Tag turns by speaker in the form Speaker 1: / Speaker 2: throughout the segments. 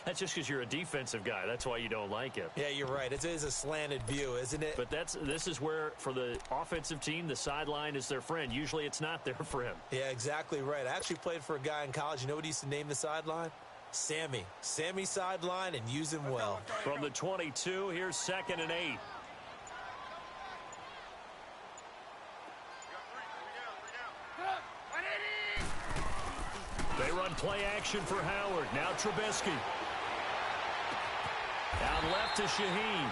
Speaker 1: That's just because you're a defensive guy. That's why you don't like it.
Speaker 2: Yeah, you're right. It is a slanted view, isn't it?
Speaker 1: But this is where, for the offensive team, the sideline is their friend. Usually it's not their friend.
Speaker 2: Yeah, exactly right. I actually played for a guy in college. You know what he used to name the sideline? Sammy. Sammy sideline, and use him well.
Speaker 1: From the 22, here's 2nd and 8. They run play action for Howard. Now Trubisky. Out left to Shaheen.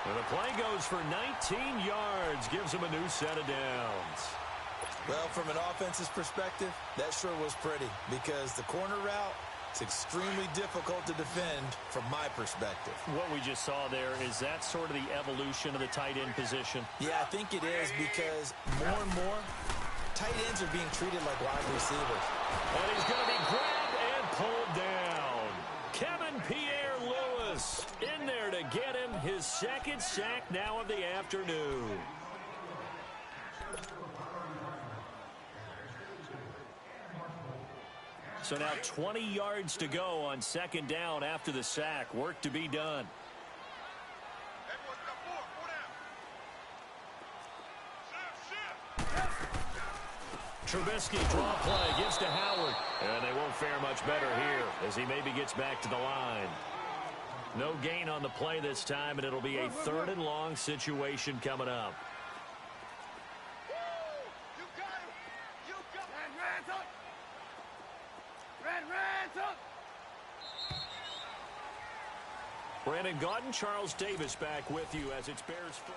Speaker 1: And the play goes for 19 yards. Gives him a new set of downs.
Speaker 2: Well, from an offense's perspective, that sure was pretty because the corner route, it's extremely difficult to defend from my perspective.
Speaker 1: What we just saw there, is that sort of the evolution of the tight end position?
Speaker 2: Yeah, I think it is because more and more, tight ends are being treated like wide receivers.
Speaker 1: And he's going to be grabbed and pulled down. Kevin Pierre-Louis in there to get him his 2nd sack now of the afternoon. So now 20 yards to go on 2nd down after the sack. Work to be done. Trubisky draw play, gives to Howard. And they won't fare much better here as he maybe gets back to the line. No gain on the play this time, and it'll be a 3rd and long situation coming up. Brandon Gaudin, Charles Davis back with you as it's Bears football.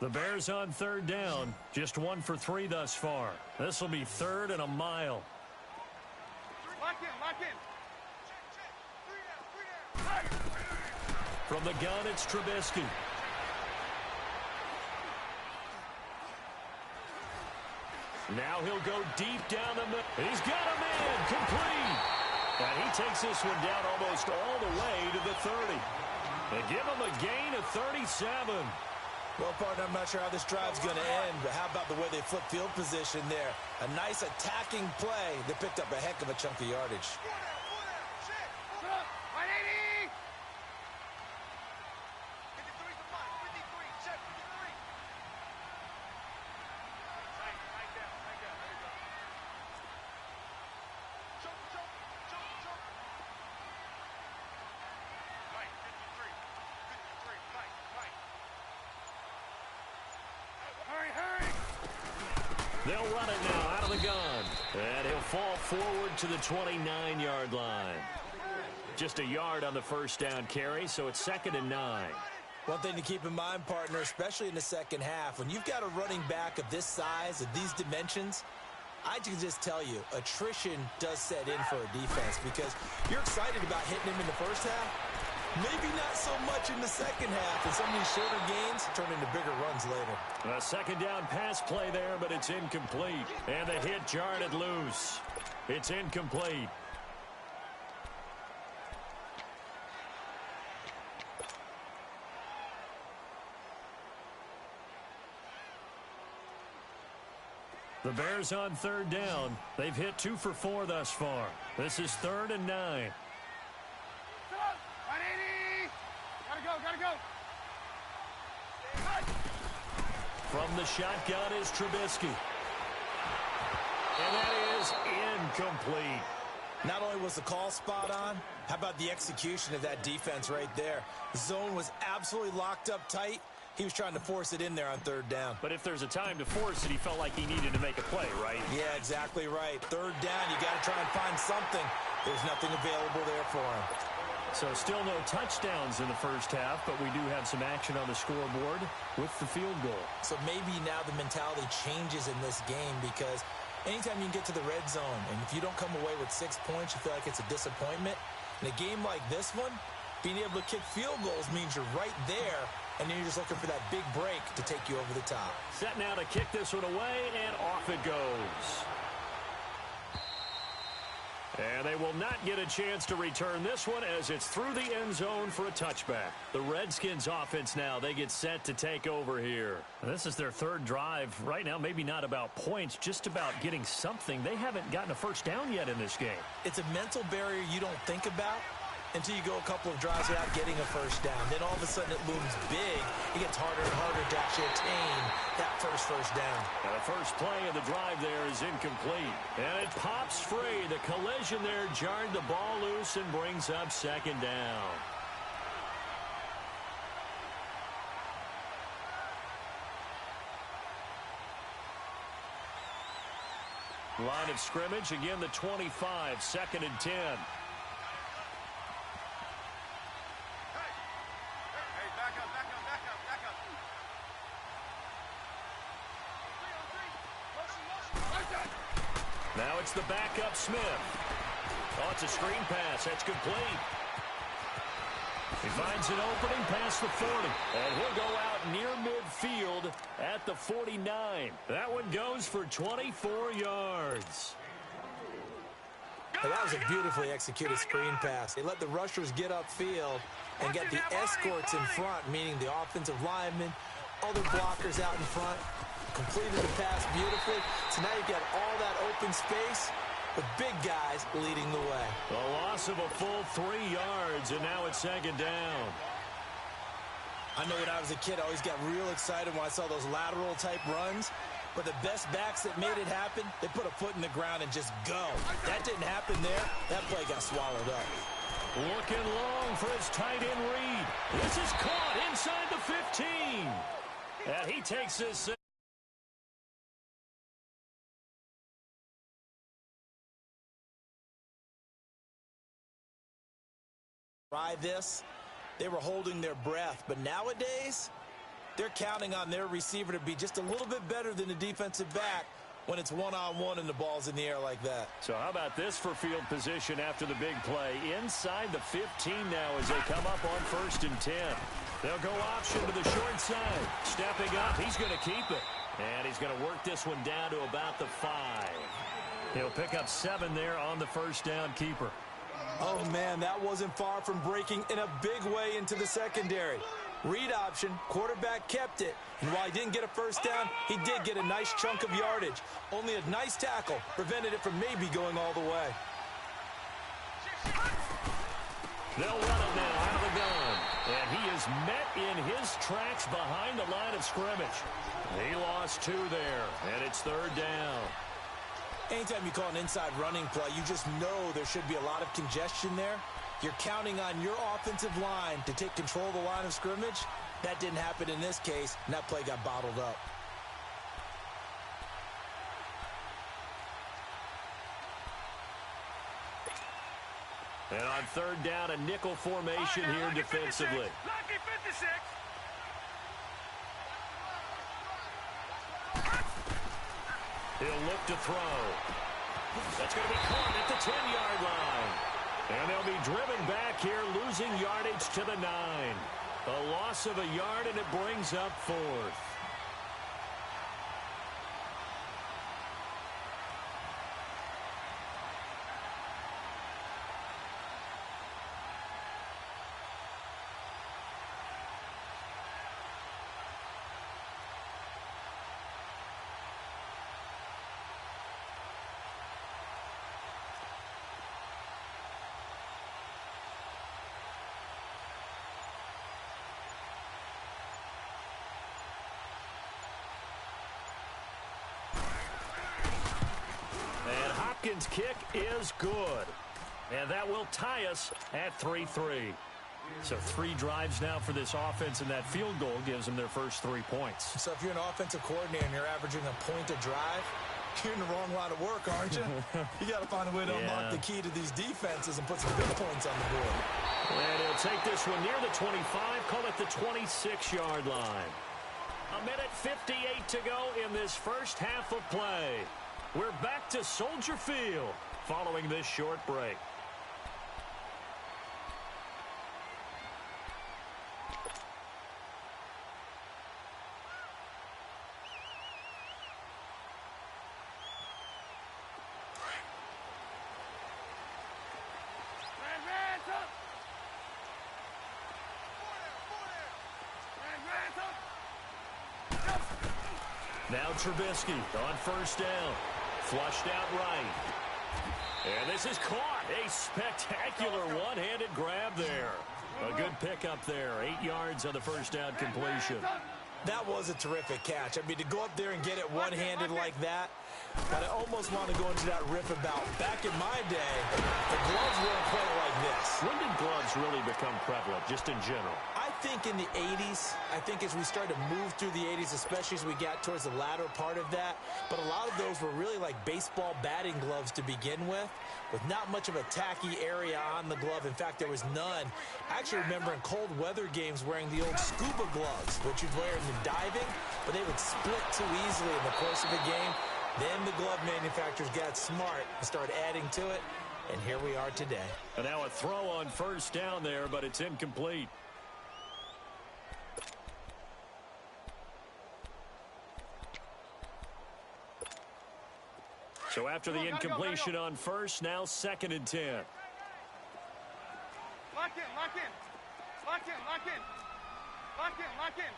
Speaker 1: The Bears on 3rd down. Just 1 for 3 thus far. This will be 3rd and a mile.
Speaker 3: Lock in.
Speaker 1: From the gun, it's Trubisky. Now he'll go deep down the middle. He's got a man complete. And he takes this one down almost all the way to the 30. They give him a gain of 37.
Speaker 2: Well, partner, I'm not sure how this drive's going to end, but how about the way they flip field position there? A nice attacking play that picked up a heck of a chunk of yardage.
Speaker 1: They'll run it now out of the gun. And he'll fall forward to the 29-yard line. Just a yard on the 1st down carry, so it's 2nd and 9.
Speaker 2: One thing to keep in mind, partner, especially in the second half, when you've got a running back of this size, of these dimensions, I can just tell you, attrition does set in for a defense because you're excited about hitting him in the first half. Maybe not so much in the second half, and some of these shorter gains turn into bigger runs later.
Speaker 1: A 2nd down pass play there, but it's incomplete. And the hit jarred it loose. It's incomplete. The Bears on 3rd down. They've hit 2 for 4 thus far. This is 3rd and 9.
Speaker 3: Gotta go.
Speaker 1: From the shotgun is Trubisky. And that is incomplete.
Speaker 2: Not only was the call spot on, how about the execution of that defense right there? The zone was absolutely locked up tight. He was trying to force it in there on 3rd down.
Speaker 1: But if there's a time to force it, he felt like he needed to make a play, right?
Speaker 2: Yeah, exactly right. 3rd down, you got to try and find something. There's nothing available there for him.
Speaker 1: So still no touchdowns in the first half, but we do have some action on the scoreboard with the field goal.
Speaker 2: So maybe now the mentality changes in this game because anytime you can get to the red zone, and if you don't come away with 6 points, you feel like it's a disappointment. In a game like this one, being able to kick field goals means you're right there, and then you're just looking for that big break to take you over the top.
Speaker 1: Set now to kick this one away, and off it goes. And they will not get a chance to return this one as it's through the end zone for a touchback. The Redskins offense now, they get set to take over here. This is their third drive. Right now, maybe not about points, just about getting something. They haven't gotten a first down yet in this game.
Speaker 2: It's a mental barrier you don't think about until you go a couple of drives without getting a first down. Then all of a sudden it looms big. It gets harder and harder to actually attain that first down.
Speaker 1: And the first play of the drive there is incomplete. And it pops free. The collision there jarred the ball loose and brings up second down. Line of scrimmage, again the 25, 2nd and 10. Now it's the backup Smith. Oh, it's a screen pass. That's complete. He finds an opening past the 40. And he'll go out near midfield at the 49. That one goes for 24 yards.
Speaker 2: And that was a beautifully executed screen pass. They let the rushers get upfield and get the escorts in front, meaning the offensive linemen, other blockers out in front. Completed the pass beautifully. So now you get all that open space with big guys leading the way.
Speaker 1: A loss of a full 3 yards, and now it's second down.
Speaker 2: I know when I was a kid, I always got real excited when I saw those lateral-type runs. But the best backs that made it happen, they put a foot in the ground and just go. That didn't happen there. That play got swallowed up.
Speaker 1: Looking long for his tight end read. This is caught inside the 15. And he takes this.
Speaker 2: Try this. They were holding their breath. But nowadays, they're counting on their receiver to be just a little bit better than the defensive back when it's one-on-one and the ball's in the air like that.
Speaker 1: So how about this for field position after the big play? Inside the 15 now as they come up on 1st and 10. They'll go option to the short side. Stepping up, he's going to keep it. And he's going to work this one down to about the 5. He'll pick up 7 there on the first down keeper.
Speaker 2: Oh, man, that wasn't far from breaking in a big way into the secondary. Read option, quarterback kept it. And while he didn't get a first down, he did get a nice chunk of yardage. Only a nice tackle prevented it from maybe going all the way.
Speaker 1: They'll run it now out of the gun. And he is met in his tracks behind the line of scrimmage. He lost 2 there, and it's 3rd down.
Speaker 2: Anytime you call an inside running play, you just know there should be a lot of congestion there. You're counting on your offensive line to take control of the line of scrimmage. That didn't happen in this case, and that play got bottled up.
Speaker 1: And on 3rd down, a nickel formation here defensively.
Speaker 3: Lucky 56.
Speaker 1: He'll look to throw. That's going to be caught at the 10-yard line. And they'll be driven back here, losing yardage to the 9. A loss of a yard, and it brings up 4th. Hopkins' kick is good. And that will tie us at 3-3. So 3 drives now for this offense, and that field goal gives them their first 3 points.
Speaker 2: So if you're an offensive coordinator and you're averaging a point a drive, you're in the wrong line of work, aren't you? You got to find a way to unlock the key to these defenses and put some big points on the board.
Speaker 1: And he'll take this one near the 25, call it the 26-yard line. 1:58 to go in this first half of play. We're back to Soldier Field following this short break. Now Trubisky on first down. Flushed out right. And this is caught. A spectacular one-handed grab there. A good pickup there. 8 yards on the first down completion.
Speaker 2: That was a terrific catch. I mean, to go up there and get it one-handed like that, but I almost want to go into that riff about back in my day, the gloves weren't quite like this.
Speaker 1: When did gloves really become prevalent, just in general?
Speaker 2: I think in the 80s, I think as we started to move through the 80s, especially as we got towards the latter part of that, but a lot of those were really like baseball batting gloves to begin with not much of a tacky area on the glove. In fact, there was none. I actually remember in cold weather games wearing the old scuba gloves, which you'd wear in the diving, but they would split too easily in the course of a game. Then the glove manufacturers got smart and started adding to it, and here we are today.
Speaker 1: And now a throw on first down there, but it's incomplete. So after the incompletion on first, now 2nd and 10.
Speaker 3: Lock in, lock in. Lock in, lock in. Lock in, lock in.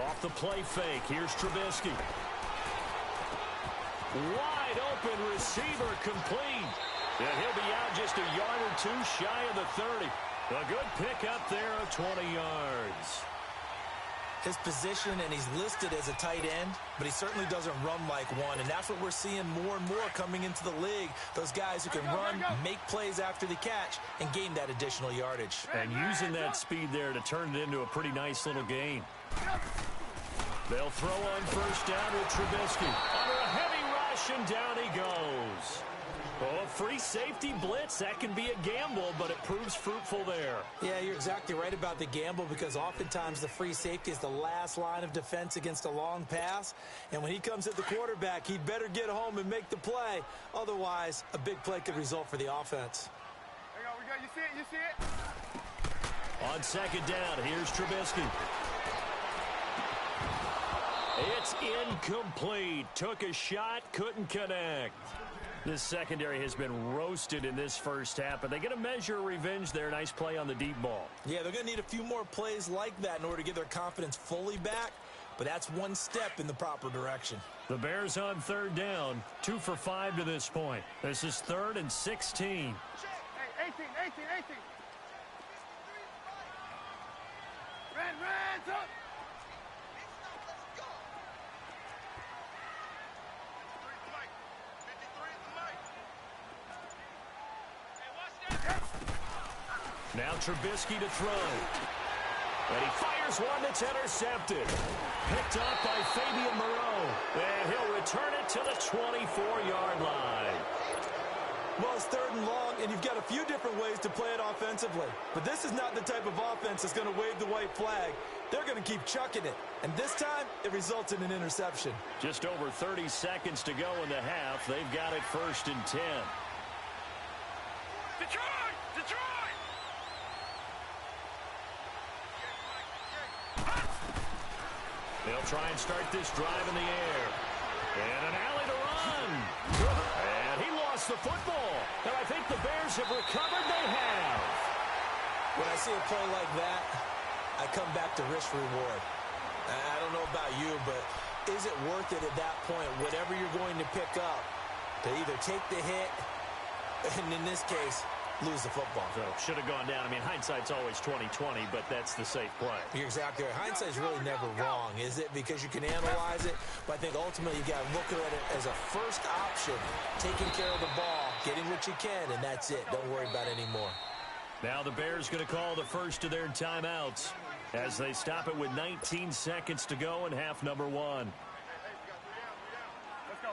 Speaker 1: Off the play fake. Here's Trubisky. Wide open receiver complete. And he'll be out just a yard or two shy of the 30. A good pickup there of 20 yards.
Speaker 2: His position, and he's listed as a tight end, but he certainly doesn't run like one, and that's what we're seeing more and more coming into the league. Those guys who can run, make plays after the catch, and gain that additional yardage.
Speaker 1: And using that speed there to turn it into a pretty nice little gain. They'll throw on first down with Trubisky. Under a heavy rush, and down he goes. Oh, free safety blitz, that can be a gamble, but it proves fruitful there.
Speaker 2: Yeah, you're exactly right about the gamble, because oftentimes the free safety is the last line of defense against a long pass. And when he comes at the quarterback, he'd better get home and make the play. Otherwise, a big play could result for the offense.
Speaker 3: There you go, you see it, you see it?
Speaker 1: On 2nd down, here's Trubisky. It's incomplete. Took a shot, couldn't connect. This secondary has been roasted in this first half, but they get a measure of revenge there. Nice play on the deep ball.
Speaker 2: Yeah, they're going to need a few more plays like that in order to get their confidence fully back, but that's one step in the proper direction.
Speaker 1: The Bears on 3rd down, 2 for 5 to this point. This is 3rd and 16.
Speaker 3: Hey, 18, 18, 18. Ran, up.
Speaker 1: Now Trubisky to throw. And he fires one that's intercepted. Picked up by Fabian Moreau. And he'll return it to the 24-yard line.
Speaker 2: Well, it's 3rd and long, and you've got a few different ways to play it offensively. But this is not the type of offense that's going to wave the white flag. They're going to keep chucking it. And this time, it results in an interception.
Speaker 1: Just over 30 seconds to go in the half. They've got it 1st and 10.
Speaker 3: Detroit!
Speaker 1: They'll try and start this drive in the air. And an alley to run. And he lost the football. And I think the Bears have recovered. They have.
Speaker 2: When I see a play like that, I come back to risk reward. I don't know about you, but is it worth it at that point, whatever you're going to pick up, to either take the hit, and in this case, lose the football?
Speaker 1: So should have gone down. I mean, hindsight's always 20/20, but that's the safe play.
Speaker 2: You're exactly right. Hindsight's really never wrong, is it? Because you can analyze it, but I think ultimately you got to look at it as a first option, taking care of the ball, getting what you can, and that's it. Don't worry about it anymore.
Speaker 1: Now the Bears going to call the first of their timeouts as they stop it with 19 seconds to go in half number 1.
Speaker 3: Let's go.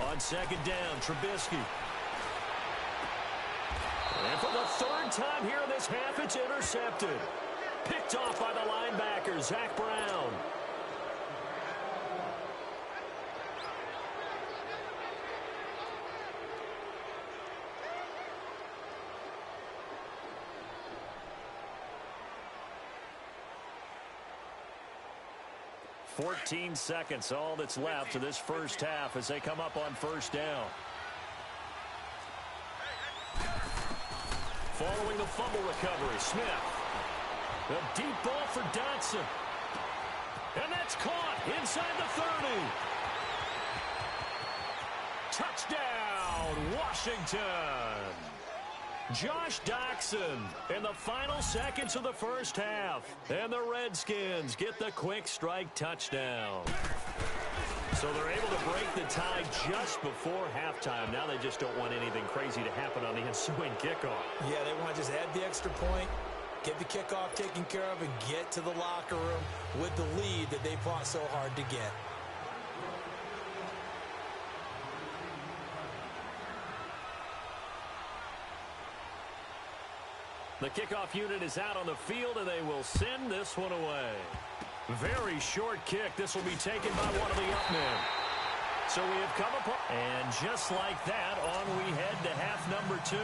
Speaker 1: On 2nd down, Trubisky. And for the 3rd time here in this half, it's intercepted. Picked off by the linebacker, Zach Brown. Fourteen seconds, all that's left to this first half as they come up on 1st down. Following the fumble recovery, Smith. A deep ball for Dotson. And that's caught inside the 30. Touchdown, Washington. Josh Dotson in the final seconds of the first half. And the Redskins get the quick strike touchdown. So they're able to break the tie just before halftime. Now they just don't want anything crazy to happen on the ensuing kickoff.
Speaker 2: Yeah, they want to just add the extra point, get the kickoff taken care of, and get to the locker room with the lead that they fought so hard to get.
Speaker 1: The kickoff unit is out on the field, and they will send this one away. Very short kick. This will be taken by one of the up men. So we have come upon, and just like that, on we head to half number 2.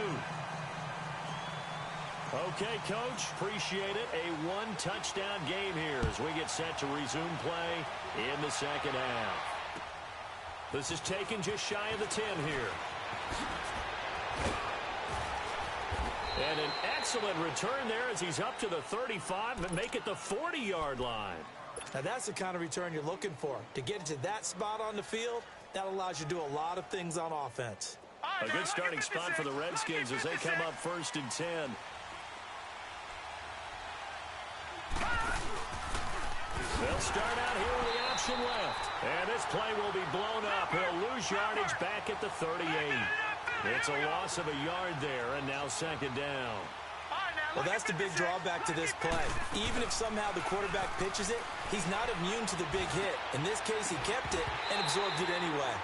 Speaker 1: Okay, Coach, appreciate it. A one-touchdown game here as we get set to resume play in the second half. This is taken just shy of the 10 here. And an excellent return there as he's up to the 35 and make it the 40-yard line.
Speaker 2: Now, that's the kind of return you're looking for. To get into that spot on the field, that allows you to do a lot of things on offense.
Speaker 1: A good starting spot for the Redskins as they come up 1st and 10. They'll start out here with the option left. And this play will be blown up. He'll lose yardage back at the 38. It's a loss of a yard there, and now 2nd down.
Speaker 2: Well, that's the big drawback to this play. Even if somehow the quarterback pitches it, he's not immune to the big hit. In this case, he kept it and absorbed it anyway.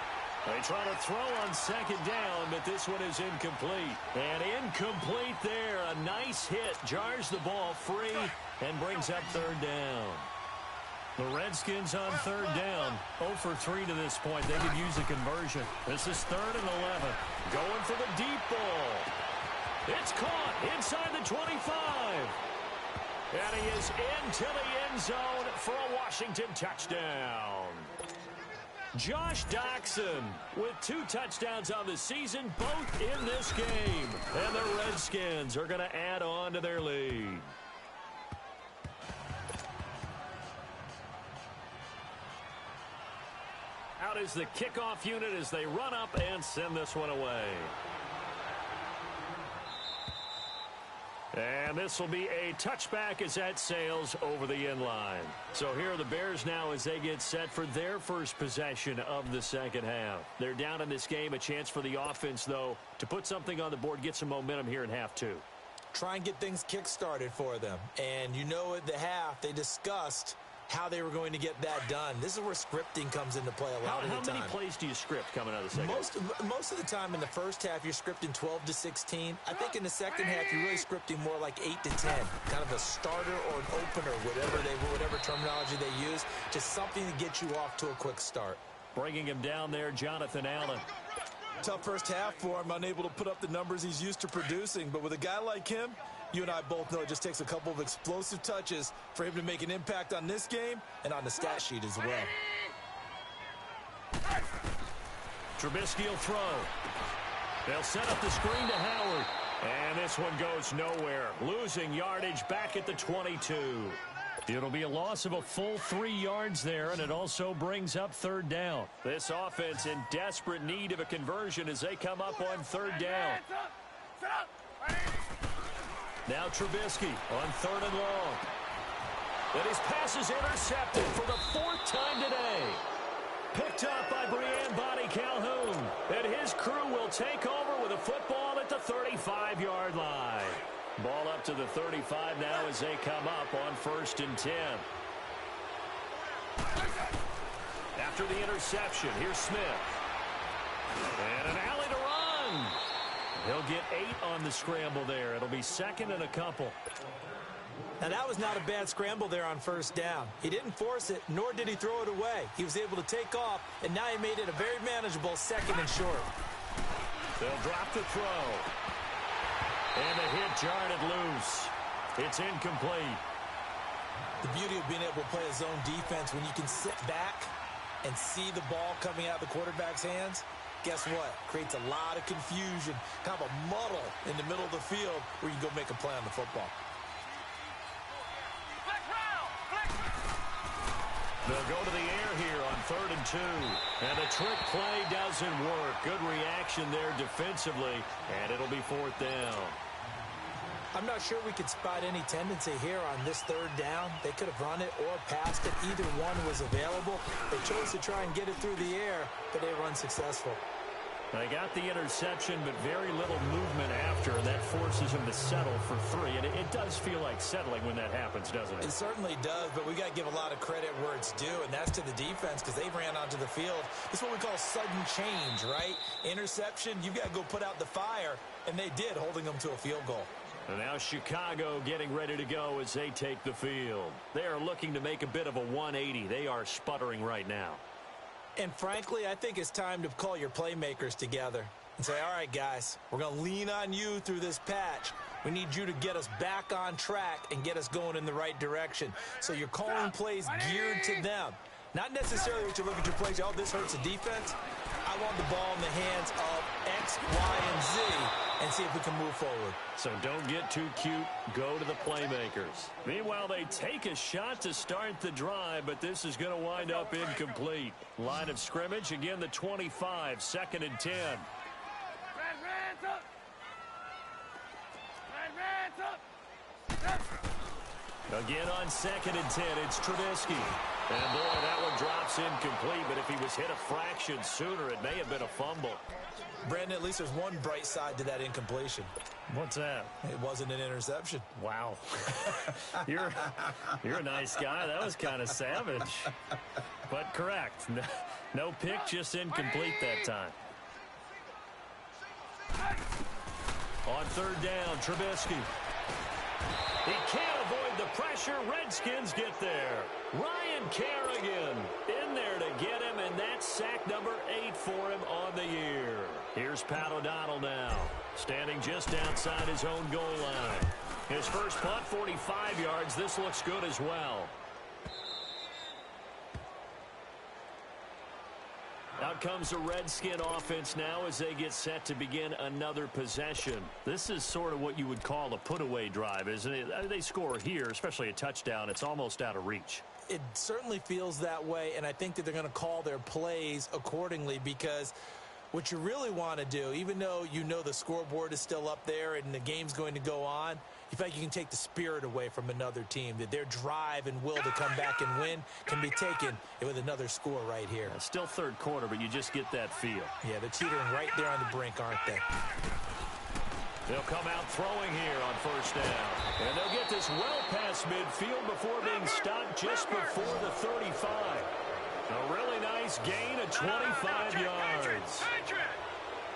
Speaker 1: They try to throw on 2nd down, but this one is incomplete. And incomplete there. A nice hit. Jars the ball free and brings up 3rd down. The Redskins on 3rd down. 0 for 3 to this point. They could use a conversion. This is 3rd and 11. Going for the deep ball. It's caught inside the 25. And he is into the end zone for a Washington touchdown. Josh Dotson with 2 touchdowns on the season, both in this game. And the Redskins are going to add on to their lead. Out is the kickoff unit as they run up and send this one away. And this will be a touchback as that sails over the end line. So here are the Bears now as they get set for their first possession of the second half. They're down in this game. A chance for the offense, though, to put something on the board, get some momentum here in half 2.
Speaker 2: Try and get things kick-started for them. And you know at the half, they discussed how they were going to get that done. This is where scripting comes into play a lot of the time.
Speaker 1: How many plays do you script coming out of the second half?
Speaker 2: Most of the time in the first half, you're scripting 12 to 16. I think in the second half, you're really scripting more like 8 to 10. Kind of a starter or an opener, whatever terminology they use. Just something to get you off to a quick start.
Speaker 1: Bringing him down there, Jonathan Allen.
Speaker 2: Tough first half for him, unable to put up the numbers he's used to producing. But with a guy like him, you and I both know it just takes a couple of explosive touches for him to make an impact on this game and on the stat sheet as well.
Speaker 1: Trubisky will throw. They'll set up the screen to Howard. And this one goes nowhere. Losing yardage back at the 22. It'll be a loss of a full 3 yards there, and it also brings up 3rd down. This offense in desperate need of a conversion as they come up on 3rd down. Now Trubisky on 3rd and long. And his pass is intercepted for the 4th time today. Picked up by Brian Bonnie Calhoun. And his crew will take over with a football at the 35-yard line. Ball up to the 35 now as they come up on 1st and 10. After the interception, here's Smith. And an alley to run. He'll get 8 on the scramble there. It'll be 2nd and a couple.
Speaker 2: Now, that was not a bad scramble there on 1st down. He didn't force it, nor did he throw it away. He was able to take off, and now he made it a very manageable 2nd and short.
Speaker 1: They'll drop the throw. And the hit jarred it loose. It's incomplete.
Speaker 2: The beauty of being able to play a zone defense when you can sit back and see the ball coming out of the quarterback's hands, Guess what? Creates a lot of confusion, kind of a muddle in the middle of the field where you go make a play on the football.
Speaker 1: They'll go to the air here on 3rd and 2. And the trick play doesn't work. Good reaction there defensively, and it'll be 4th down.
Speaker 2: I'm not sure we could spot any tendency here on this 3rd down. They could have run it or passed it. Either one was available. They chose to try and get it through the air, but they were unsuccessful.
Speaker 1: They got the interception, but very little movement after, and that forces him to settle for 3. And it does feel like settling when that happens, doesn't it?
Speaker 2: It certainly does, but we got to give a lot of credit where it's due, and that's to the defense because they ran onto the field. It's what we call sudden change, right? Interception, you got to go put out the fire, and they did, holding them to a field goal.
Speaker 1: And now Chicago getting ready to go as they take the field. They are looking to make a bit of a 180. They are sputtering right now.
Speaker 2: And frankly, I think it's time to call your playmakers together and say, all right, guys, we're going to lean on you through this patch. We need you to get us back on track and get us going in the right direction. So you're calling plays geared to them. Not necessarily what you look at your plays, oh, this hurts the defense. I want the ball in the hands of X, Y, and Z and see if we can move forward.
Speaker 1: So don't get too cute. Go to the playmakers. Meanwhile, they take a shot to start the drive, but this is going to wind up incomplete. Line of scrimmage, again, the 25, 2nd and 10. Again on 2nd and 10, it's Trubisky. And boy, that one drops incomplete, but if he was hit a fraction sooner, it may have been a fumble.
Speaker 2: Brandon, at least there's one bright side to that incompletion.
Speaker 1: What's that?
Speaker 2: It wasn't an interception.
Speaker 1: Wow. You're a nice guy. That was kind of savage. But correct. No pick, just incomplete that time. On 3rd down, Trubisky. He can't avoid the pressure. Redskins get there. Ryan Kerrigan in there to get him, and that's sack number 8 for him on the year. Here's Pat O'Donnell now, standing just outside his own goal line. His first punt, 45 yards. This looks good as well. Out comes the Redskin offense now as they get set to begin another possession. This is sort of what you would call a put-away drive, isn't it? They score here, especially a touchdown. It's almost out of reach.
Speaker 2: It certainly feels that way, and I think that they're going to call their plays accordingly because what you really want to do, even though you know the scoreboard is still up there and the game's going to go on, you feel like you can take the spirit away from another team, that their drive and will to come back and win can be taken with another score right here.
Speaker 1: It's still 3rd quarter, but you just get that feel.
Speaker 2: Yeah, they're teetering right there on the brink, aren't they?
Speaker 1: They'll come out throwing here on 1st down. And they'll get this well past midfield before being stopped just before the 35. A really nice gain of 25 yards.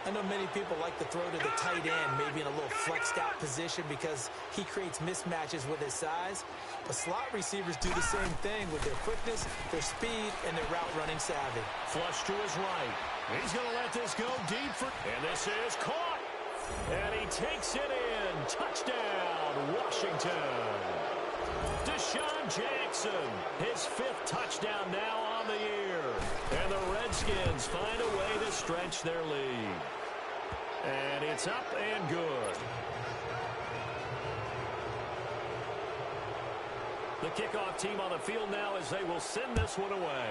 Speaker 2: I know many people like to throw to the tight end, maybe in a little flexed out position because he creates mismatches with his size. But slot receivers do the same thing with their quickness, their speed, and their route running savvy.
Speaker 1: Flush to his right. He's going to let this go deep for, and this is caught. And he takes it in. Touchdown, Washington. Deshaun Jackson, his 5th touchdown now on the year. And the Redskins find a way to stretch their lead. And it's up and good. The kickoff team on the field now as they will send this one away.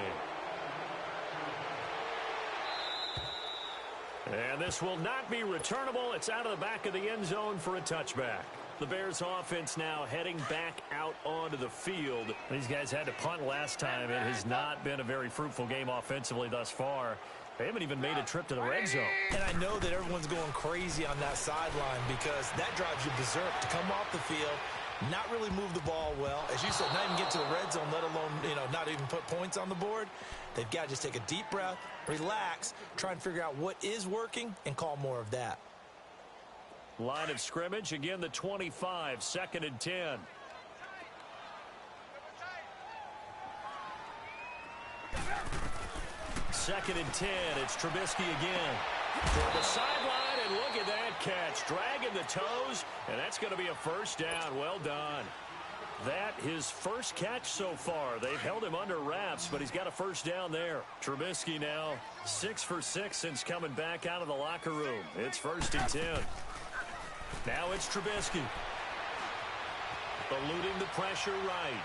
Speaker 1: And this will not be returnable. It's out of the back of the end zone for a touchback. The Bears offense now heading back out onto the field. These guys had to punt last time. It has not been a very fruitful game offensively thus far. They haven't even made a trip to the red zone.
Speaker 2: And I know that everyone's going crazy on that sideline because that drives you berserk to come off the field, not really move the ball well. As you said, not even get to the red zone, let alone, not even put points on the board. They've got to just take a deep breath, relax, try and figure out what is working, and call more of that.
Speaker 1: Line of scrimmage, again, the 25, 2nd and 10. Second and 10, it's Trubisky again. Toward the sideline, and look at that catch. Dragging the toes, and that's going to be a first down. Well done. That his first catch so far. They've held him under wraps, but he's got a first down there. Trubisky now 6 for 6 since coming back out of the locker room. It's 1st and 10. Now it's Trubisky. Eluding the pressure right.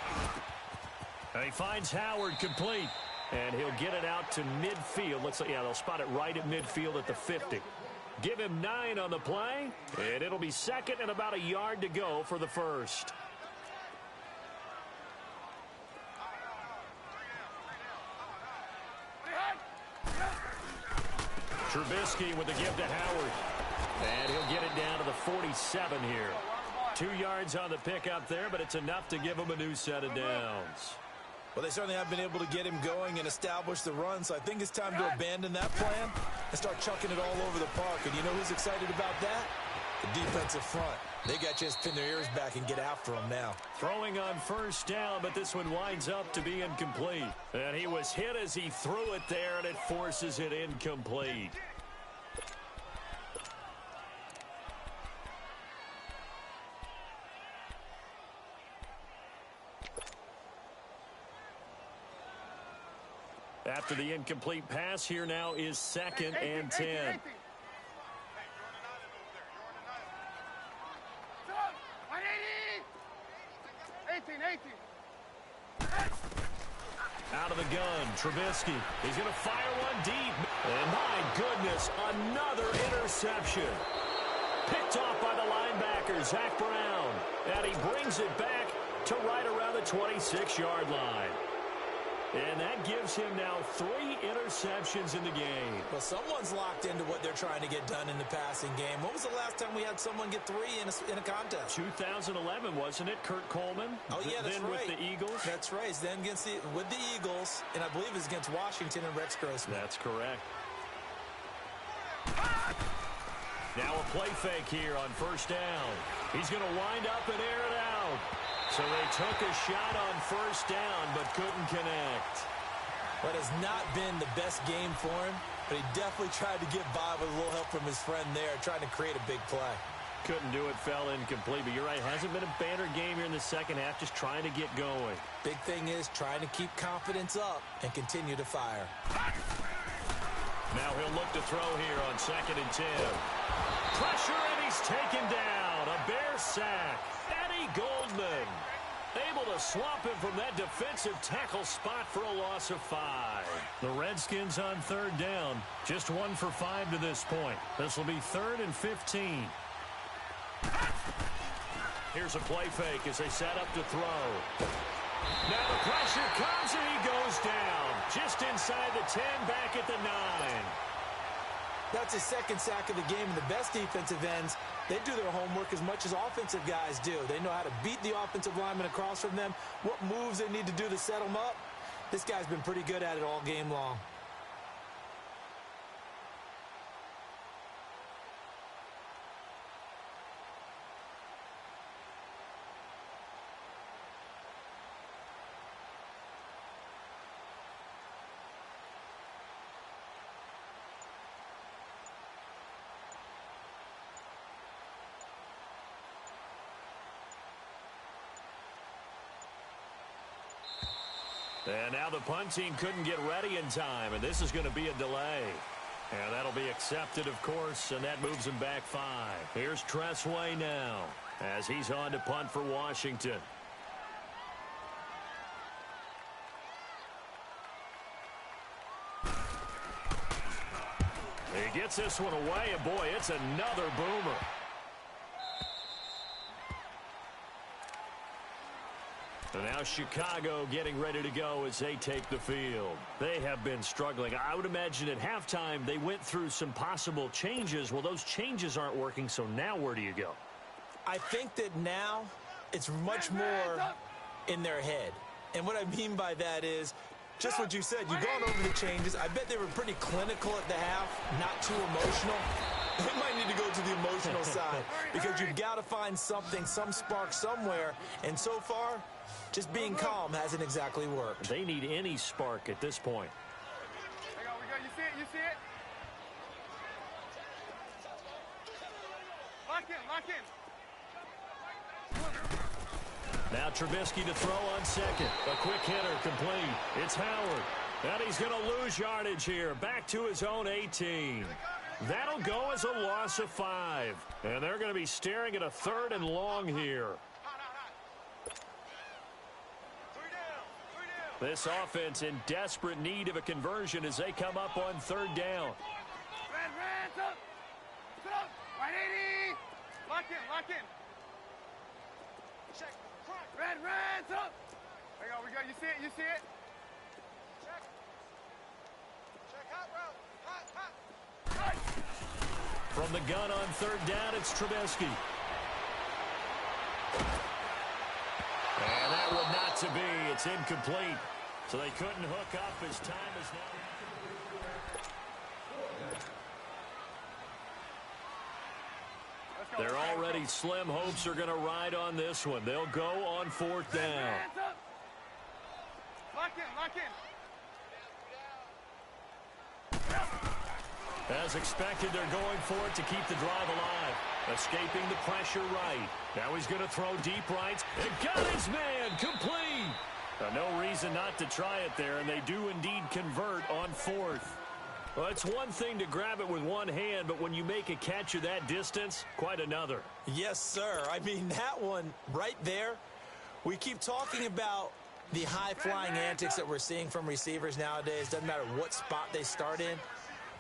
Speaker 1: And he finds Howard complete. And he'll get it out to midfield. Looks like, yeah, they'll spot it right at midfield at the 50. Give him 9 on the play. And it'll be 2nd and about a yard to go for the first. Trubisky with the give to Howard. And he'll get it down to the 47 here. 2 yards on the pickup there, but it's enough to give him a new set of downs.
Speaker 2: Well, they certainly have been able to get him going and establish the run, so I think it's time to abandon that plan and start chucking it all over the park. And you know who's excited about that? The defensive front. They got to just pin their ears back and get after him now.
Speaker 1: Throwing on first down, but this one winds up to be incomplete. And he was hit as he threw it there, and it forces it incomplete. After the incomplete pass, here now is 2nd and 10.
Speaker 3: 18.
Speaker 1: Out of the gun, Trubisky. He's going to fire one deep. And my goodness, another interception. Picked off by the linebacker, Zach Brown. And he brings it back to right around the 26-yard line. And that gives him now 3 interceptions in the game.
Speaker 2: Well, someone's locked into what they're trying to get done in the passing game. When was the last time we had someone get 3 in a contest?
Speaker 1: 2011, wasn't it? Kurt Coleman?
Speaker 2: Oh, yeah, that's
Speaker 1: then
Speaker 2: right.
Speaker 1: With the Eagles?
Speaker 2: That's right. Then with the Eagles, and I believe it's against Washington and Rex Grossman.
Speaker 1: That's correct. Now a play fake here on first down. He's going to wind up and air it out. So they took a shot on first down, but couldn't connect.
Speaker 2: But has not been the best game for him, but he definitely tried to get by with a little help from his friend there, trying to create a big play.
Speaker 1: Couldn't do it, fell incomplete. But you're right, hasn't been a banner game here in the second half, just trying to get going.
Speaker 2: Big thing is trying to keep confidence up and continue to fire.
Speaker 1: Now he'll look to throw here on 2nd and 10. Pressure, and he's taken down. A Bear sack. Eddie Goldman able to swap him from that defensive tackle spot for a loss of 5. The Redskins on 3rd down. Just 1 for 5 to this point. This will be 3rd and 15. Here's a play fake as they set up to throw. Now the pressure comes and he goes down. Just inside the 10, back at the 9.
Speaker 2: That's his 2nd sack of the game, and the best defensive ends, they do their homework as much as offensive guys do. They know how to beat the offensive lineman across from them, what moves they need to do to set them up. This guy's been pretty good at it all game long.
Speaker 1: And now the punt team couldn't get ready in time, and this is going to be a delay. And that'll be accepted, of course, and that moves him back 5. Here's Tressway now as he's on to punt for Washington. He gets this one away, and boy, it's another boomer. And now Chicago getting ready to go as they take the field. They have been struggling. I would imagine at halftime they went through some possible changes. Well, those changes aren't working, so now where do you go?
Speaker 2: I think that now it's much more in their head. And what I mean by that is just what you said. You've gone over the changes. I bet they were pretty clinical at the half, not too emotional. They might need to go to the emotional side because you've got to find something, some spark somewhere. And so far, just being calm hasn't exactly worked.
Speaker 1: They need any spark at this point.
Speaker 3: We go. You see it? You see it? Lock in.
Speaker 1: Now Trubisky to throw on second. A quick hitter complete. It's Howard. And he's going to lose yardage here. Back to his own 18. That'll go as a loss of 5. And they're going to be staring at a 3rd and long here. This offense in desperate need of a conversion as they come up on 3rd down.
Speaker 3: Red, up. 180. Lock in. Check. Red, up. There we go. You see it? Check. Hot route. Hot.
Speaker 1: From the gun on 3rd down, it's Trubisky. And that would not to be. It's incomplete. So they couldn't hook up as time is now. They're already slim hopes are going to ride on this one. They'll go on 4th down.
Speaker 3: Lock in.
Speaker 1: As expected, they're going for it to keep the drive alive. Escaping the pressure right. Now he's going to throw deep right. And got his man complete. No reason not to try it there, and they do indeed convert on 4th. Well, it's one thing to grab it with one hand, but when you make a catch of that distance, quite another.
Speaker 2: Yes, sir. I mean, that one right there, we keep talking about the high-flying antics that we're seeing from receivers nowadays. Doesn't matter what spot they start in.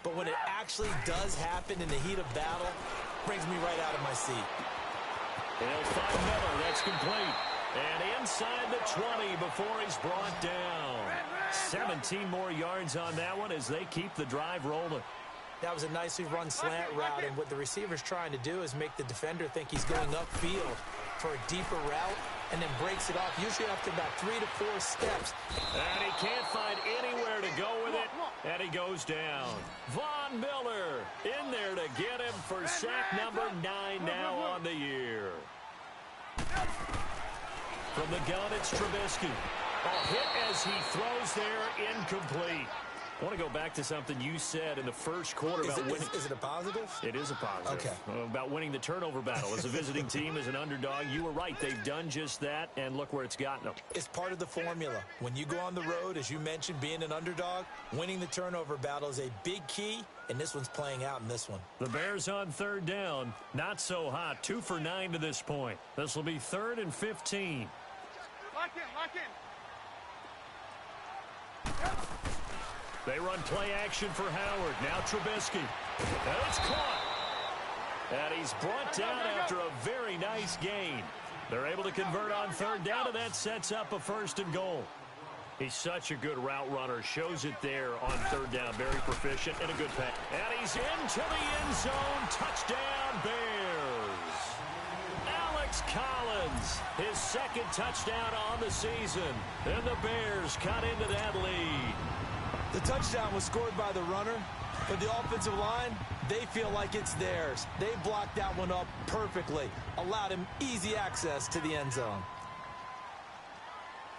Speaker 2: But when it actually does happen in the heat of battle, it brings me right out of my seat.
Speaker 1: They'll find Miller. That's complete. And inside the 20 before he's brought down. 17 more yards on that one as they keep the drive rolling.
Speaker 2: That was a nicely run slant route, and what the receiver's trying to do is make the defender think he's going upfield for a deeper route and then breaks it off, usually after about 3 to 4 steps.
Speaker 1: And he can't find anywhere to go with it, and he goes down. Von Miller in there to get him for sack number 9 now on the year. From the gun, it's Trubisky. A hit as he throws there, incomplete. I want to go back to something you said in the first quarter about winning.
Speaker 2: Is it a positive?
Speaker 1: It is a positive.
Speaker 2: Okay.
Speaker 1: About winning the turnover battle. As a visiting team, as an underdog, you were right. They've done just that, and look where it's gotten them.
Speaker 2: It's part of the formula. When you go on the road, as you mentioned, being an underdog, winning the turnover battle is a big key, and this one's playing out in this one.
Speaker 1: The Bears on 3rd down. Not so hot. 2 for 9 to this point. This will be 3rd and 15.
Speaker 3: Lock in.
Speaker 1: They run play action for Howard. Now Trubisky. And it's caught. And he's brought down after a very nice gain. They're able to convert on 3rd down, and that sets up a 1st and goal. He's such a good route runner. Shows it there on 3rd down. Very proficient and a good pass. And he's into the end zone. Touchdown, Bears. Alex Collins, his 2nd touchdown on the season. And the Bears cut into that lead.
Speaker 2: The touchdown was scored by the runner, but the offensive line, they feel like it's theirs. They blocked that one up perfectly, allowed him easy access to the end zone.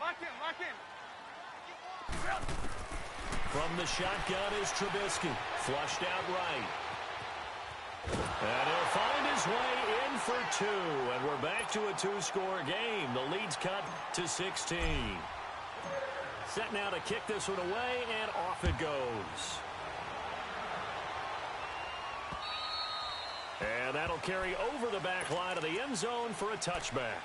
Speaker 3: Lock in.
Speaker 1: From the shotgun is Trubisky, flushed out right. And he'll find his way in for 2, and we're back to a 2-score game. The lead's cut to 16. Set now to kick this one away, and off it goes. And that'll carry over the back line of the end zone for a touchback.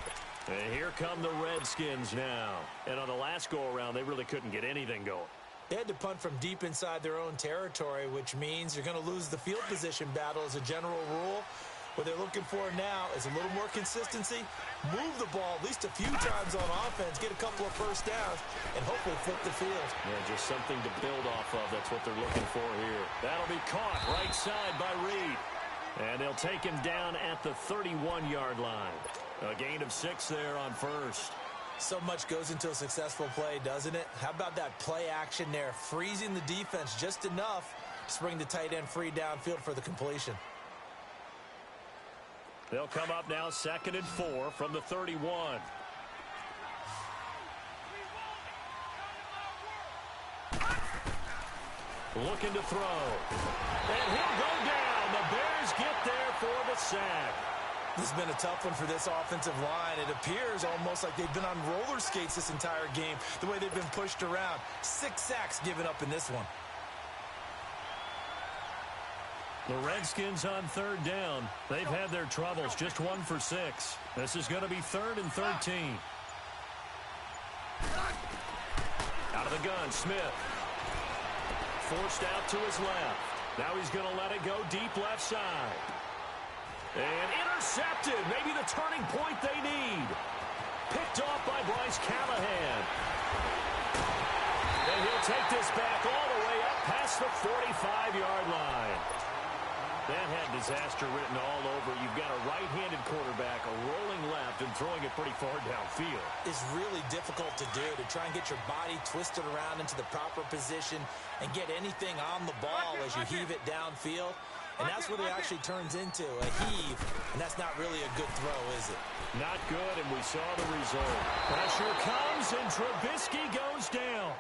Speaker 1: And here come the Redskins now. And on the last go-around, they really couldn't get anything going.
Speaker 2: They had to punt from deep inside their own territory, which means you're going to lose the field position battle as a general rule. What they're looking for now is a little more consistency, move the ball at least a few times on offense, get a couple of first downs, and hopefully flip the field.
Speaker 1: Yeah, just something to build off of. That's what they're looking for here. That'll be caught right side by Reed. And they'll take him down at the 31-yard line. A gain of 6 there on 1st.
Speaker 2: So much goes into a successful play, doesn't it? How about that play action there, freezing the defense just enough to bring the tight end free downfield for the completion.
Speaker 1: They'll come up now 2nd and 4 from the 31. Looking to throw. And he'll go down. The Bears get there for the sack.
Speaker 2: This has been a tough one for this offensive line. It appears almost like they've been on roller skates this entire game, the way they've been pushed around. 6 sacks given up in this one.
Speaker 1: The Redskins on third down. They've had their troubles, just 1 for 6. This is going to be 3rd and 13. Out of the gun, Smith. Forced out to his left. Now he's going to let it go deep left side. And intercepted. Maybe the turning point they need. Picked off by Bryce Callahan. And he'll take this back all the way up past the 45-yard line. That had disaster written all over. You've got a right-handed quarterback, a rolling left, and throwing it pretty far downfield.
Speaker 2: It's really difficult to do, to try and get your body twisted around into the proper position and get anything on the ball as you heave it downfield. And that's what it actually turns into, a heave. And that's not really a good throw, is it?
Speaker 1: Not good, and we saw the result. Pressure comes, and Trubisky goes down.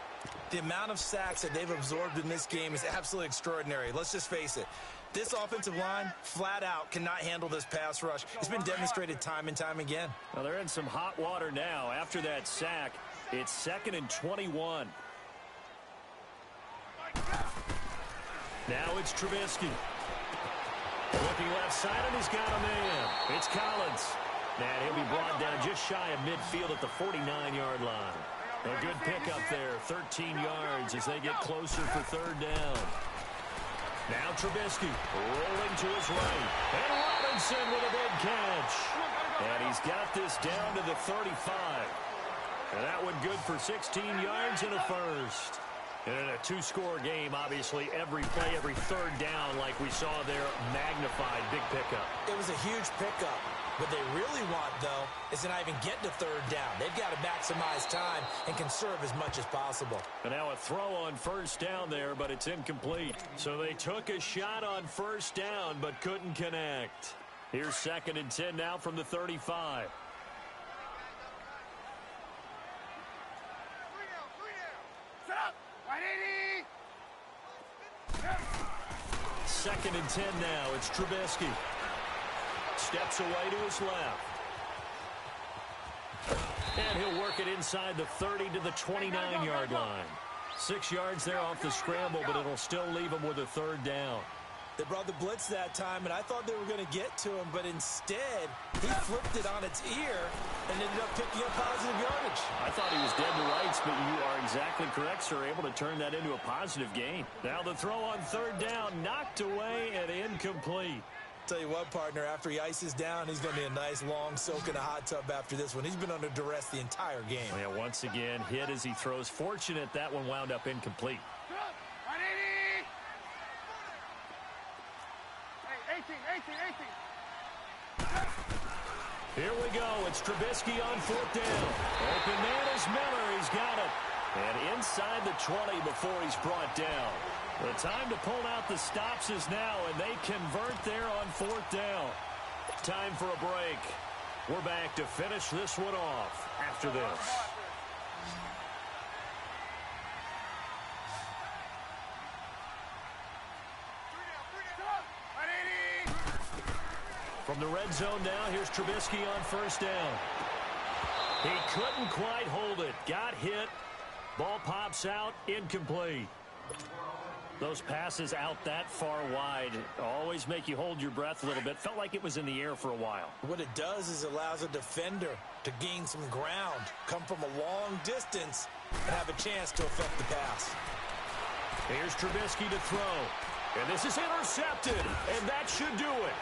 Speaker 2: The amount of sacks that they've absorbed in this game is absolutely extraordinary. Let's just face it. This offensive line, flat out, cannot handle this pass rush. It's been demonstrated time and time again.
Speaker 1: Well, they're in some hot water now. After that sack, it's 2nd and 21. Now it's Trubisky. Looking left side, and he's got a man. It's Collins. And he'll be brought down just shy of midfield at the 49-yard line. A good pickup there, 13 yards as they get closer for 3rd down. Now Trubisky rolling to his right. And Robinson with a big catch. And he's got this down to the 35. And that one good for 16 yards and a first. And in a 2-score game, obviously, every play, every 3rd down, like we saw there, magnified, big pickup.
Speaker 2: It was a huge pickup. What they really want, though, is to not even get to 3rd down. They've got to maximize time and conserve as much as possible.
Speaker 1: And now a throw on 1st down there, but it's incomplete. So they took a shot on 1st down, but couldn't connect. Here's 2nd and 10 now from the 35.
Speaker 3: Set up.
Speaker 1: 2nd and 10 now. It's Trubisky. Steps away to his left. And he'll work it inside the 30 to the 29-yard line. 6 yards there off the scramble, but it'll still leave him with a 3rd down.
Speaker 2: They brought the blitz that time, and I thought they were going to get to him, but instead, he flipped it on its ear and ended up picking up positive yardage.
Speaker 1: I thought he was dead to rights, but you are exactly correct, sir. Able to turn that into a positive gain. Now the throw on 3rd down, knocked away and incomplete.
Speaker 2: Tell you what, partner, after he ices down, he's going to be a nice long soak in a hot tub after this one. He's been under duress the entire game.
Speaker 1: Yeah, once again, hit as he throws. Fortunate that one wound up incomplete. Here we go. It's Trubisky on 4th down. Open man is Miller. He's got it. And inside the 20 before he's brought down. The time to pull out the stops is now, and they convert there on 4th down. Time for a break. We're back to finish this one off after this. From the red zone now, here's Trubisky on 1st down. He couldn't quite hold it. Got hit. Ball pops out. Incomplete. Those passes out that far wide always make you hold your breath a little bit. Felt like it was in the air for a while.
Speaker 2: What it does is allows a defender to gain some ground, come from a long distance, and have a chance to affect the pass.
Speaker 1: Here's Trubisky to throw. And this is intercepted, and that should do it.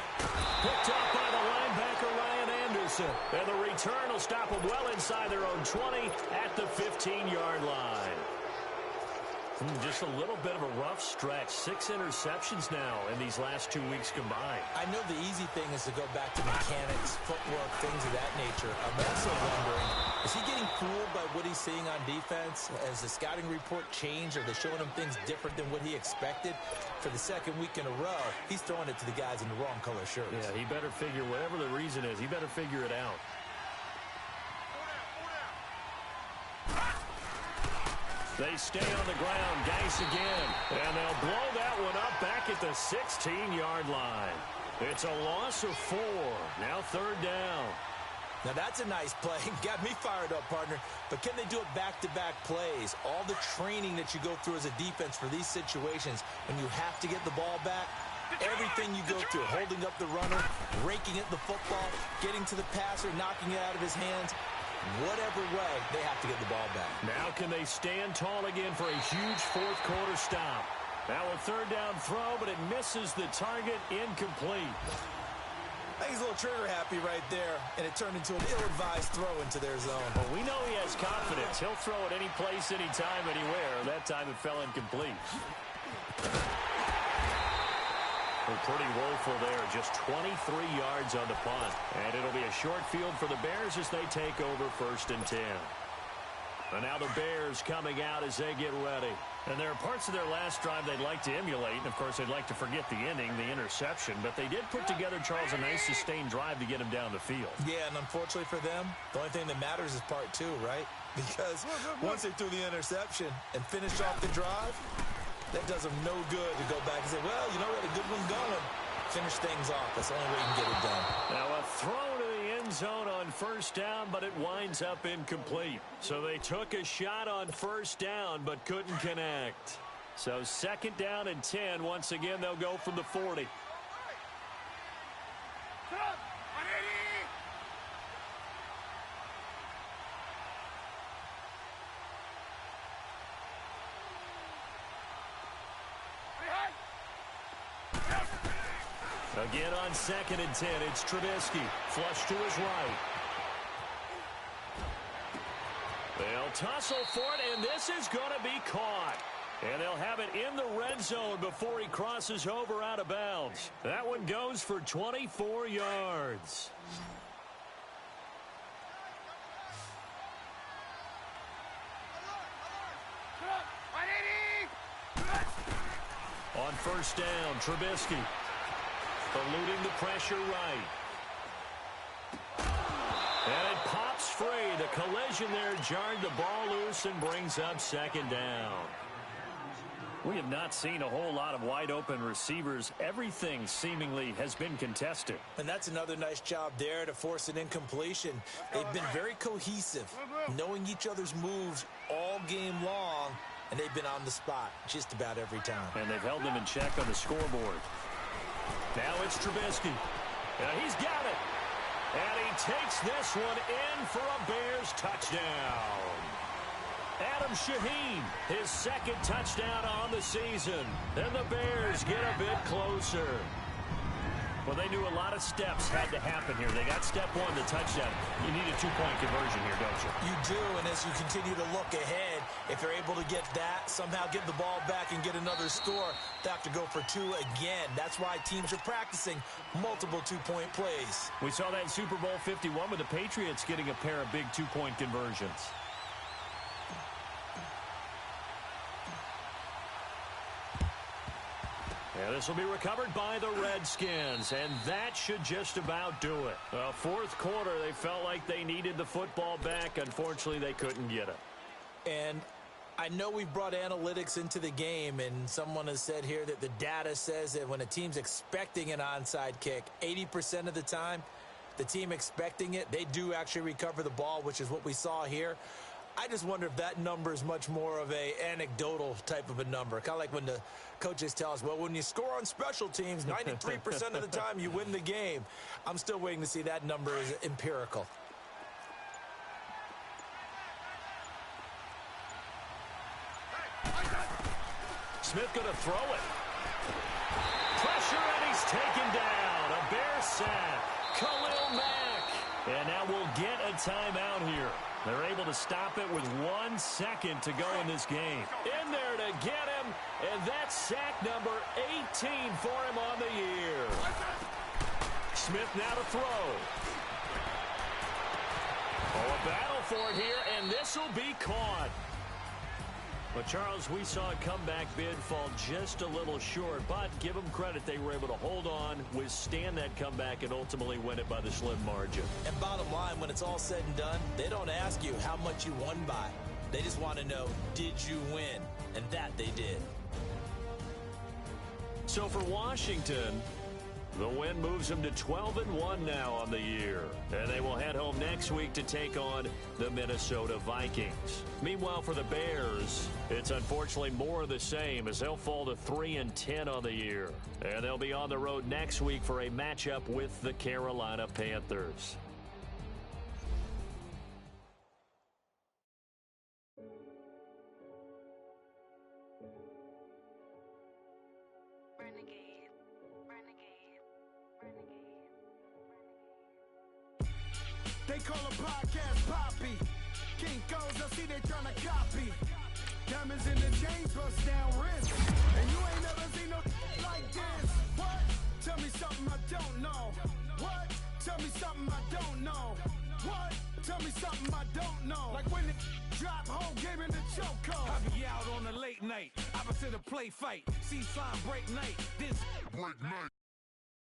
Speaker 1: Picked up by the linebacker, Ryan Anderson. And the return will stop them well inside their own 20 at the 15-yard line. Just a little bit of a rough stretch. 6 interceptions now in these last 2 weeks combined.
Speaker 2: I know the easy thing is to go back to mechanics, footwork, things of that nature. I'm also wondering, is he getting fooled by what he's seeing on defense? Has the scouting report changed? Are they showing him things different than what he expected? For the 2nd week in a row, he's throwing it to the guys in the wrong color shirts.
Speaker 1: Yeah, he better figure, whatever the reason is, he better figure it out. They stay on the ground. Geis again. And they'll blow that one up back at the 16-yard line. It's a loss of 4. Now third down.
Speaker 2: Now that's a nice play. Got me fired up, partner. But can they do it back-to-back plays? All the training that you go through as a defense for these situations, when you have to get the ball back, everything you go through, holding up the runner, raking at the football, getting to the passer, knocking it out of his hands, whatever way, they have to get the ball back.
Speaker 1: Now can they stand tall again for a huge fourth quarter stop? Now a third down throw, but it misses the target, incomplete.
Speaker 2: I think he's a little trigger happy right there, and it turned into an ill-advised throw into their zone.
Speaker 1: Well, we know he has confidence. He'll throw it any place, anytime, anywhere. That time it fell incomplete. Well, pretty woeful there. Just 23 yards on the punt. And it'll be a short field for the Bears as they take over 1st and 10. And now the Bears coming out as they get ready. And there are parts of their last drive they'd like to emulate. And, of course, they'd like to forget the ending, the interception. But they did put together, Charles, a nice sustained drive to get him down the field.
Speaker 2: Yeah, and unfortunately for them, the only thing that matters is part 2, right? Because once they threw the interception and finished off the drive, that does them no good to go back and say, well, you know, we had a good one going. Finish things off. That's the only way you can get it done.
Speaker 1: Now a throw to the end zone on 1st down, but it winds up incomplete. So they took a shot on 1st down, but couldn't connect. So 2nd down and 10. Once again, they'll go from the 40. Again on 2nd and 10, it's Trubisky. Flush to his right. They'll tussle for it, and this is going to be caught. And they'll have it in the red zone before he crosses over out of bounds. That one goes for 24 yards. On 1st down, Trubisky. Eluding the pressure right. And it pops free. The collision there jarred the ball loose and brings up 2nd down. We have not seen a whole lot of wide-open receivers. Everything seemingly has been contested.
Speaker 2: And that's another nice job there to force an incompletion. They've been very cohesive, knowing each other's moves all game long, and they've been on the spot just about every time.
Speaker 1: And they've held them in check on the scoreboard. Now it's Trubisky. He's got it. And he takes this one in for a Bears touchdown. Adam Shaheen, his 2nd touchdown on the season. And the Bears get a bit closer. Well, they knew a lot of steps had to happen here. They got step 1, the touchdown. You need a 2-point conversion here, don't you?
Speaker 2: You do, and as you continue to look ahead, if they're able to get that, somehow get the ball back and get another score, they have to go for 2 again. That's why teams are practicing multiple 2-point plays.
Speaker 1: We saw that in Super Bowl 51 with the Patriots getting a pair of big 2-point conversions. Yeah, this will be recovered by the Redskins, and that should just about do it. 4th quarter, they felt like they needed the football back. Unfortunately, they couldn't get it.
Speaker 2: And I know we've brought analytics into the game, and someone has said here that the data says that when a team's expecting an onside kick, 80% of the time, the team expecting it, they do actually recover the ball, which is what we saw here. I just wonder if that number is much more of a anecdotal type of a number. Kind of like when the coaches tell us, well, when you score on special teams, 93% of the time you win the game. I'm still waiting to see that number is empirical.
Speaker 1: Smith going to throw it. Pressure, and he's taken down. A Bear sack. Khalil Mack. And now we'll get a timeout here. They're able to stop it with 1 second to go in this game. In there to get him, and that's sack number 18 for him on the year. Smith now to throw. Oh, a battle for it here, and this will be caught. But, Charles, we saw a comeback bid fall just a little short, but give them credit. They were able to hold on, withstand that comeback, and ultimately win it by the slim margin.
Speaker 2: And bottom line, when it's all said and done, they don't ask you how much you won by. They just want to know, did you win? And that they did.
Speaker 1: So for Washington, The win moves them to 12-1 now on the year. And they will head home next week to take on the Minnesota Vikings. Meanwhile, for the Bears, it's unfortunately more of the same as they'll fall to 3-10 on the year. And they'll be on the road next week for a matchup with the Carolina Panthers.
Speaker 4: They call a podcast Poppy. Kinkos, I see they tryna copy. Diamonds in the chains, bust down wrist. And you ain't never seen no like this. What? Tell me something I don't know. What? Tell me something I don't know. What? Tell me something I don't know. Like when it drop, whole game in the chokehold. I be out on a late night, opposite a play fight. See sign break night, this break night.